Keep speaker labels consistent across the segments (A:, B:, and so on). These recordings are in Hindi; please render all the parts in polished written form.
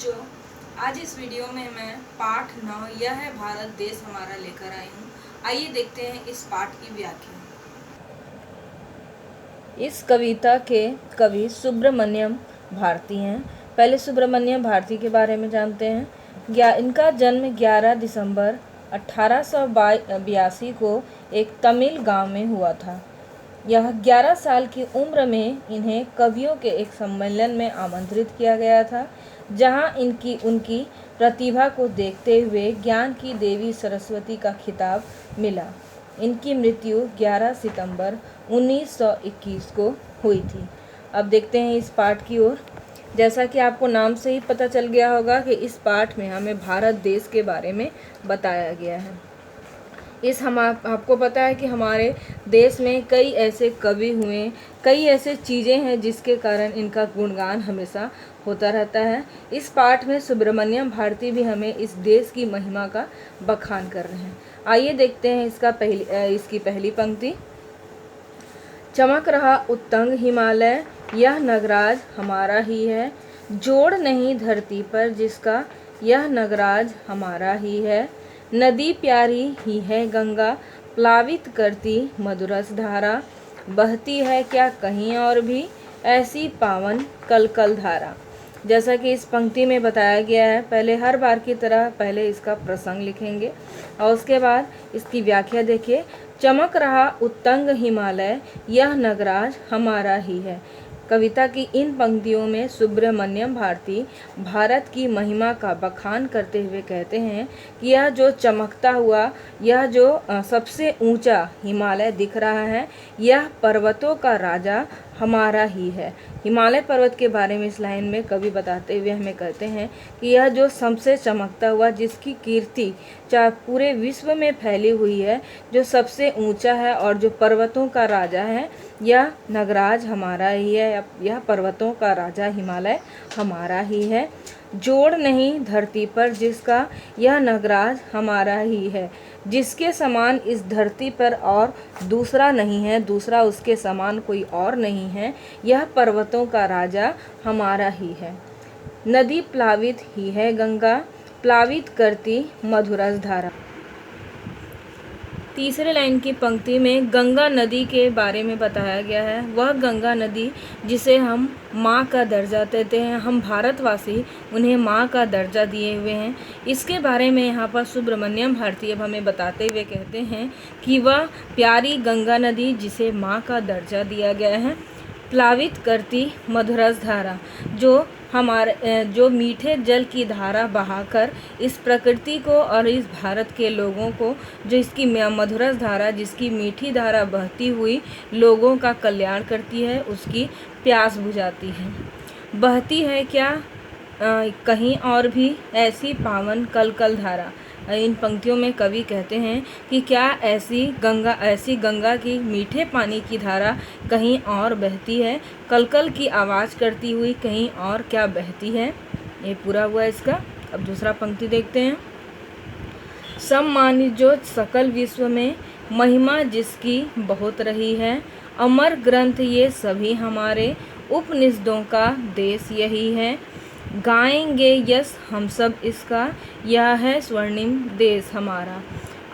A: बच्चों, आज इस वीडियो में मैं पाठ 9 यह है भारत देश हमारा लेकर आई हूँ। आइए देखते हैं इस पाठ की व्याख्या।
B: इस कविता के कवि सुब्रमण्यम भारती हैं। पहले सुब्रमण्यम भारती के बारे में जानते हैं। इनका जन्म 11 दिसंबर 1882 को एक तमिल गांव में हुआ था। यह 11 साल की उम्र में इन्हें कवियों के एक सम्मेलन में आमंत्रित किया गया था, जहां उनकी प्रतिभा को देखते हुए ज्ञान की देवी सरस्वती का खिताब मिला। इनकी मृत्यु 11 सितंबर 1921 को हुई थी। अब देखते हैं इस पाठ की ओर। जैसा कि आपको नाम से ही पता चल गया होगा कि इस पाठ में हमें भारत देश के बारे में बताया गया है। आपको पता है कि हमारे देश में कई ऐसे कवि हुए, कई ऐसे चीज़ें हैं जिसके कारण इनका गुणगान हमेशा होता रहता है। इस पाठ में सुब्रमण्यम भारती भी हमें इस देश की महिमा का बखान कर रहे हैं। आइए देखते हैं इसकी पहली पंक्ति। चमक रहा उत्तंग हिमालय, यह नगराज हमारा ही है। जोड़ नहीं धरती पर जिसका, यह नगराज हमारा ही है। नदी प्यारी ही है गंगा, प्लावित करती मधुरस धारा। बहती है क्या कहीं और भी, ऐसी पावन कलकल धारा। जैसा कि इस पंक्ति में बताया गया है, पहले हर बार की तरह पहले इसका प्रसंग लिखेंगे और उसके बाद इसकी व्याख्या देखिए। चमक रहा उत्तंग हिमालय, यह नगराज हमारा ही है। कविता की इन पंक्तियों में सुब्रमण्यम भारती भारत की महिमा का बखान करते हुए कहते हैं कि यह जो चमकता हुआ, यह जो सबसे ऊंचा हिमालय दिख रहा है, यह पर्वतों का राजा हमारा ही है। हिमालय पर्वत के बारे में इस लाइन में कवि बताते हुए हमें कहते हैं कि यह जो सबसे चमकता हुआ, जिसकी कीर्ति पूरे विश्व में फैली हुई है, जो सबसे ऊंचा है और जो पर्वतों का राजा है, यह नगराज हमारा ही है। यह पर्वतों का राजा हिमालय हमारा ही है। जोड़ नहीं धरती पर जिसका, यह नगराज हमारा ही है। जिसके समान इस धरती पर और दूसरा नहीं है, दूसरा उसके समान कोई और नहीं है। यह पर्वतों का राजा हमारा ही है। नदी प्लावित ही है गंगा, प्लावित करती मधुरस धारा। तीसरे लाइन की पंक्ति में गंगा नदी के बारे में बताया गया है। वह गंगा नदी जिसे हम माँ का दर्जा देते हैं, हम भारतवासी उन्हें माँ का दर्जा दिए हुए हैं। इसके बारे में यहाँ पर सुब्रमण्यम भारती अब हमें बताते हुए कहते हैं कि वह प्यारी गंगा नदी जिसे माँ का दर्जा दिया गया है, प्लावित करती मधुरस धारा, जो मीठे जल की धारा बहाकर इस प्रकृति को और इस भारत के लोगों को, जो इसकी मधुरस धारा, जिसकी मीठी धारा बहती हुई लोगों का कल्याण करती है, उसकी प्यास बुझाती है। बहती है क्या कहीं और भी, ऐसी पावन कलकल धारा। इन पंक्तियों में कवि कहते हैं कि क्या ऐसी गंगा की मीठे पानी की धारा कहीं और बहती है, कलकल की आवाज़ करती हुई कहीं और क्या बहती है। ये पूरा हुआ इसका। अब दूसरा पंक्ति देखते हैं। सम्मानित जो सकल विश्व में, महिमा जिसकी बहुत रही है। अमर ग्रंथ ये सभी हमारे, उपनिषदों का देश यही है। गाएंगे यश हम सब इसका, यह है स्वर्णिम देश हमारा।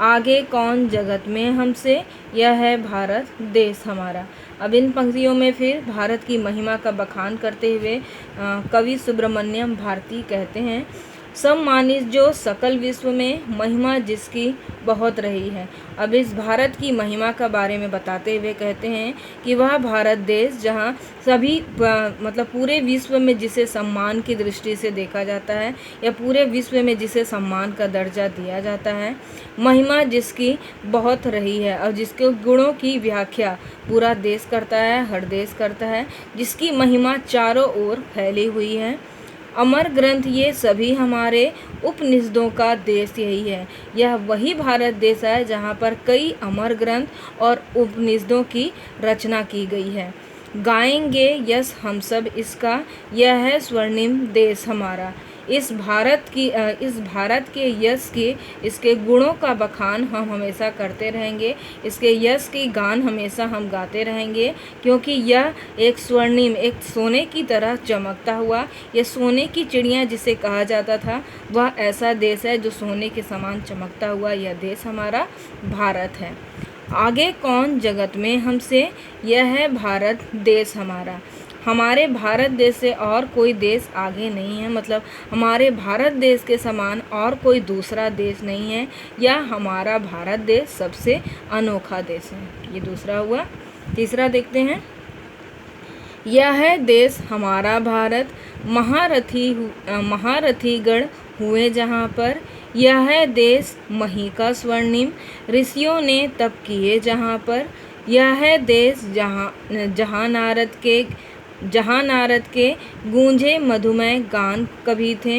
B: आगे कौन जगत में हमसे, यह है भारत देश हमारा। अब इन पंक्तियों में फिर भारत की महिमा का बखान करते हुए कवि सुब्रमण्यम भारती कहते हैं, सम्मानित जो सकल विश्व में, महिमा जिसकी बहुत रही है। अब इस भारत की महिमा का बारे में बताते हुए कहते हैं कि वह भारत देश जहाँ सभी पूरे विश्व में जिसे सम्मान की दृष्टि से देखा जाता है, या पूरे विश्व में जिसे सम्मान का दर्जा दिया जाता है, महिमा जिसकी बहुत रही है और जिसके गुणों की व्याख्या पूरा देश करता है, हर देश करता है, जिसकी महिमा चारों ओर फैली हुई है। अमर ग्रंथ ये सभी हमारे, उपनिषदों का देश यही है। यह वही भारत देश है जहाँ पर कई अमर ग्रंथ और उपनिषदों की रचना की गई है। गाएंगे यश हम सब इसका, यह है स्वर्णिम देश हमारा। इस भारत के यश के, इसके गुणों का बखान हम हमेशा करते रहेंगे, इसके यश की गान हमेशा हम गाते रहेंगे, क्योंकि यह एक स्वर्णिम, एक सोने की तरह चमकता हुआ, यह सोने की चिड़िया जिसे कहा जाता था, वह ऐसा देश है जो सोने के समान चमकता हुआ यह देश हमारा भारत है। आगे कौन जगत में हमसे, यह है भारत देश हमारा। हमारे भारत देश से और कोई देश आगे नहीं है, मतलब हमारे भारत देश के समान और कोई दूसरा देश नहीं है, या हमारा भारत देश सबसे अनोखा देश है। ये दूसरा हुआ। तीसरा देखते हैं, यह है देश हमारा भारत, महारथीगण हुए जहाँ पर, यह है देश मही का स्वर्णिम, ऋषियों ने तप किए जहाँ पर, यह है देश जहाँ नारद के गूंजे मधुमय गान कभी थे,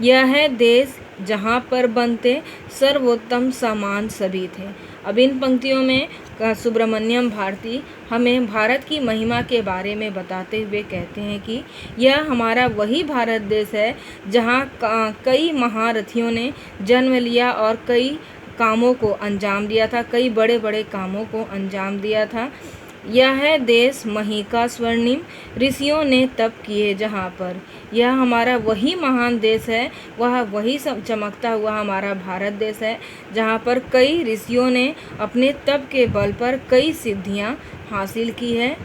B: यह है देश जहाँ पर बनते सर्वोत्तम सामान सभी थे। अब इन पंक्तियों में सुब्रमण्यम भारती हमें भारत की महिमा के बारे में बताते हुए कहते हैं कि यह हमारा वही भारत देश है जहाँ कई महारथियों ने जन्म लिया और कई कामों को अंजाम दिया था, कई बड़े बड़े कामों को अंजाम दिया था। यह है देश मही का स्वर्णिम, ऋषियों ने तप किए जहाँ पर, यह हमारा वही महान देश है, वह वही चमकता हुआ हमारा भारत देश है जहाँ पर कई ऋषियों ने अपने तप के बल पर कई सिद्धियाँ हासिल की है।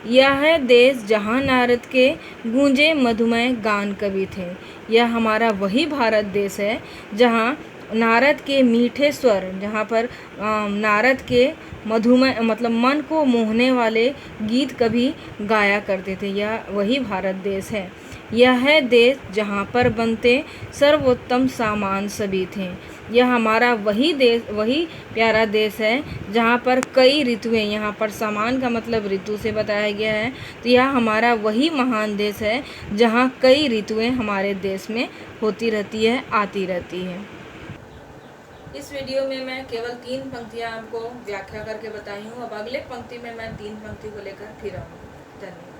B: यह है देश जहाँ नारद के गूंजे मधुमय गान कवि थे, यह हमारा वही भारत देश है जहाँ नारद के मीठे स्वर, जहाँ पर नारद के मधुमय मतलब मन को मोहने वाले गीत कभी गाया करते थे, यह वही भारत देश है। यह है देश जहाँ पर बनते सर्वोत्तम सामान सभी थे, यह हमारा वही देश, वही प्यारा देश है जहाँ पर कई ऋतुएं, यहाँ पर सामान का मतलब ऋतु से बताया गया है, तो यह हमारा वही महान देश है जहाँ कई ऋतुएं हमारे देश में होती रहती है, आती रहती है। इस वीडियो में मैं केवल 3 पंक्तियाँ आपको व्याख्या करके बताई हूँ। अब अगले पंक्ति में मैं 3 पंक्ति को लेकर फिर आऊँगी। धन्यवाद।